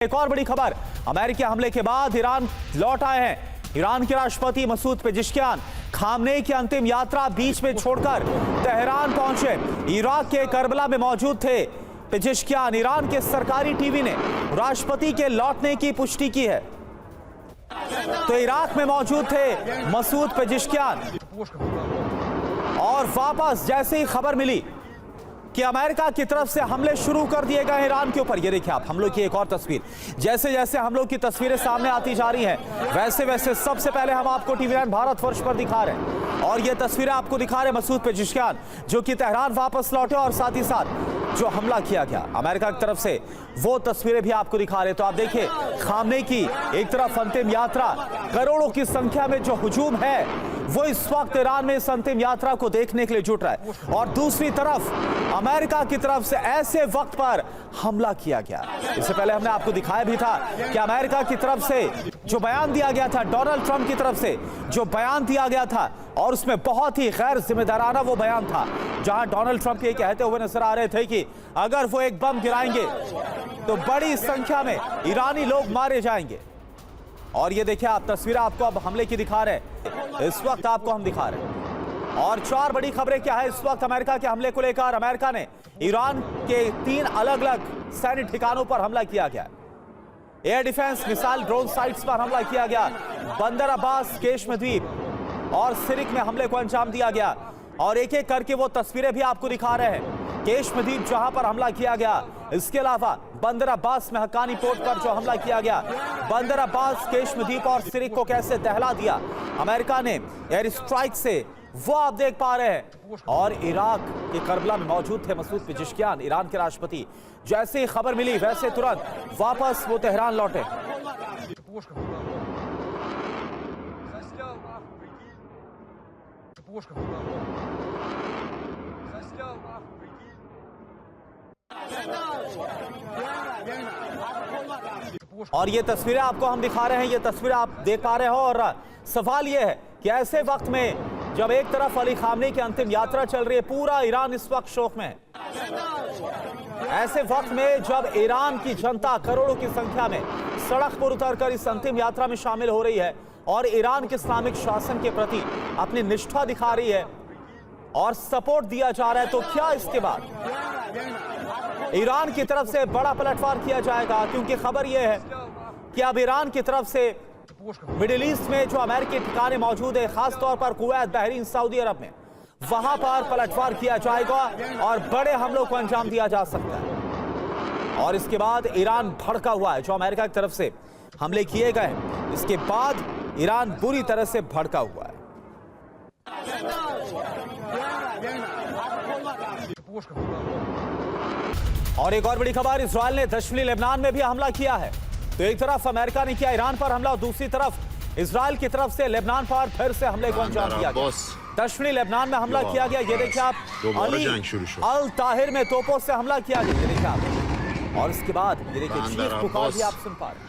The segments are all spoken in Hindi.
एक और बड़ी खबर, अमेरिकी हमले के बाद ईरान लौट आए हैं। ईरान के राष्ट्रपति मसूद पेजिशकियान खामनेई की अंतिम यात्रा बीच में छोड़कर तेहरान पहुंचे। इराक के करबला में मौजूद थे पेजिशकियान। ईरान के सरकारी टीवी ने राष्ट्रपति के लौटने की पुष्टि की है। तो इराक में मौजूद थे मसूद पेजिशकियान और वापस जैसे ही खबर मिली कि अमेरिका की तरफ से हमले शुरू कर दिए गए ईरान के ऊपर, ये देखिए आप हमलों की एक और तस्वीर। जैसे जैसे हमलों की तस्वीरें सामने आती जा रही हैं, वैसे वैसे सबसे पहले हम आपको टीवी9 भारतवर्ष पर दिखा रहे हैं और ये तस्वीरें आपको दिखा रहे मसूद पेजिशकियान जो कि तेहरान वापस लौटे और साथ ही साथ जो हमला किया गया अमेरिका की तरफ से, वो तस्वीरें भी आपको दिखा रहे। तो आप देखिए खामनेई की एक तरफ अंतिम यात्रा, करोड़ों की संख्या में जो हुजूम है वो इस वक्त ईरान में इस अंतिम यात्रा को देखने के लिए जुट रहा है और दूसरी तरफ अमेरिका की तरफ से ऐसे वक्त पर हमला किया गया। इससे पहले हमने आपको दिखाया भी था कि अमेरिका की तरफ से जो बयान दिया गया था, डोनाल्ड ट्रंप की तरफ से जो बयान दिया गया था और उसमें बहुत ही गैर जिम्मेदाराना वो बयान था, जहां डोनाल्ड ट्रंप ये कहते हुए नजर आ रहे थे कि अगर वो एक बम गिराएंगे तो बड़ी संख्या में ईरानी लोग मारे जाएंगे। और ये देखिए आप तस्वीरें आपको अब हमले की दिखा रहे हैं, इस वक्त आपको हम दिखा रहे हैं। और चार बड़ी खबरें क्या है इस वक्त अमेरिका के हमले को लेकर। अमेरिका ने ईरान के 3 अलग अलग सैन्य ठिकानों पर हमला किया गया। Air defence, missile, drone sites पर हमला किया गया। बंदर अब्बास, केशम द्वीप और सिरिक में हमले को अंजाम दिया गया और एक एक करके वो तस्वीरें भी आपको दिखा रहे हैं। केशम द्वीप जहां पर हमला किया गया, इसके अलावा बंदर अब्बास में हक्कानी पोर्ट पर जो हमला किया गया, बंदर अब्बास, केशम द्वीप और सिरिक को कैसे दहला दिया अमेरिका ने एयर स्ट्राइक से, वो आप देख पा रहे हैं। और इराक के करबला में मौजूद थे मसूद पेजिशकियान, ईरान के राष्ट्रपति। जैसे ही खबर मिली वैसे तुरंत वापस वो तेहरान लौटे। और ये तस्वीरें आपको हम दिखा रहे हैं, ये तस्वीरें आप देख पा रहे हो। और सवाल ये है कि ऐसे वक्त में जब एक तरफ अली खामनेई की अंतिम यात्रा चल रही है, पूरा ईरान इस वक्त शोक में है। ऐसे वक्त में जब ईरान की जनता करोड़ों की संख्या में सड़क पर उतरकर इस अंतिम यात्रा में शामिल हो रही है और ईरान के इस्लामिक शासन के प्रति अपनी निष्ठा दिखा रही है और सपोर्ट दिया जा रहा है, तो क्या इसके बाद ईरान की तरफ से बड़ा पलटवार किया जाएगा? क्योंकि खबर यह है कि अब ईरान की तरफ से मिडिल ईस्ट में जो अमेरिकी ठिकाने मौजूद है, खासतौर पर कुवैत, बहरीन, सऊदी अरब में, वहां पर पलटवार किया जाएगा और बड़े हमलों को अंजाम दिया जा सकता है। और इसके बाद ईरान भड़का हुआ है, जो अमेरिका की तरफ से हमले किए गए, इसके बाद ईरान बुरी तरह से भड़का हुआ है। और एक और बड़ी खबर, इजराइल ने दक्षिणी लेबनान में भी हमला किया है। तो एक तरफ अमेरिका ने किया ईरान पर हमला और दूसरी तरफ इजराइल की तरफ से लेबनान पर फिर से हमले को अंजाम दिया गया। दक्षिणी लेबनान में हमला किया गया, ये देखिए आप, अली अल ताहिर में तोपों से हमला किया गया, ये देखिए आप। और इसके बाद ये देखिए चीख पुकार भी आप सुन पा रहे हैं।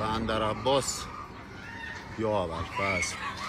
बंदर अब्बास या अब्बास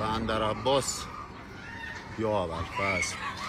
बंदर अब्बास या अब्बास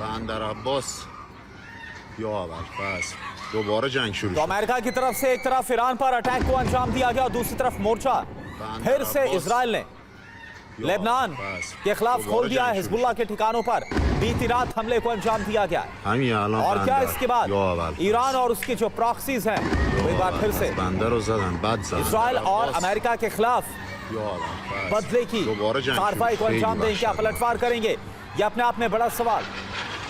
बंदर अब्बास या अब्बास दोबारा जंग शुरू। तो अमेरिका की तरफ से एक तरफ ईरान पर अटैक को अंजाम दिया गया और दूसरी तरफ मोर्चा फिर से इजराइल ने लेबनान के खिलाफ खोल दिया है। हिजबुल्लाह के ठिकानों पर बीती रात हमले को अंजाम दिया गया है। और क्या इसके बाद ईरान और उसके जो प्रॉक्सीज हैं वो एक बार फिर से इजराइल और अमेरिका के खिलाफ बदले की कार्रवाई को अंजाम देंगे, क्या पलटवार करेंगे? ये अपने आप में बड़ा सवाल,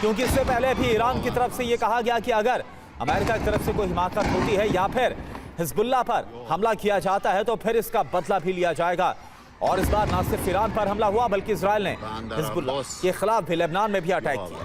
क्योंकि इससे पहले भी ईरान की तरफ से ये कहा गया कि अगर अमेरिका की तरफ से कोई हिमाकत होती है या फिर हिजबुल्लाह पर हमला किया जाता है तो फिर इसका बदला भी लिया जाएगा। और इस बार न सिर्फ ईरान पर हमला हुआ बल्कि इजराइल ने हिजबुल्लाह के खिलाफ भी लेबनान में भी अटैक किया।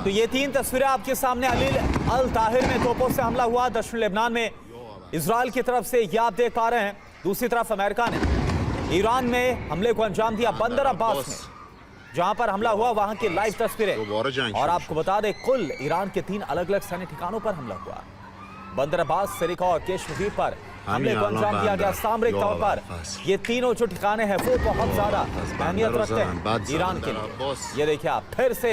तो ये 3 तस्वीरें आपके सामने अलील अल ताहिर में तोपों से हमला हुआ दक्षिण लेबनान में इजराइल की तरफ से, ये आप देख पा रहे हैं। दूसरी तरफ अमेरिका ने ईरान में हमले को अंजाम दिया बंदर अब्बास में, जहां पर हमला हुआ वहां की लाइव तस्वीरें। और आपको बता दें कुल ईरान के 3 अलग अलग सैन्य ठिकानों पर हमला हुआ। बंदर अब्बास, सिरिका और केशमदीप पर हमले को अंजाम दिया गया सामरिक तौर पर। ये तीनों जो ठिकाने हैं वो बहुत ज्यादा अहमियत रखते हैं ईरान के लिए। ये देखिए आप फिर से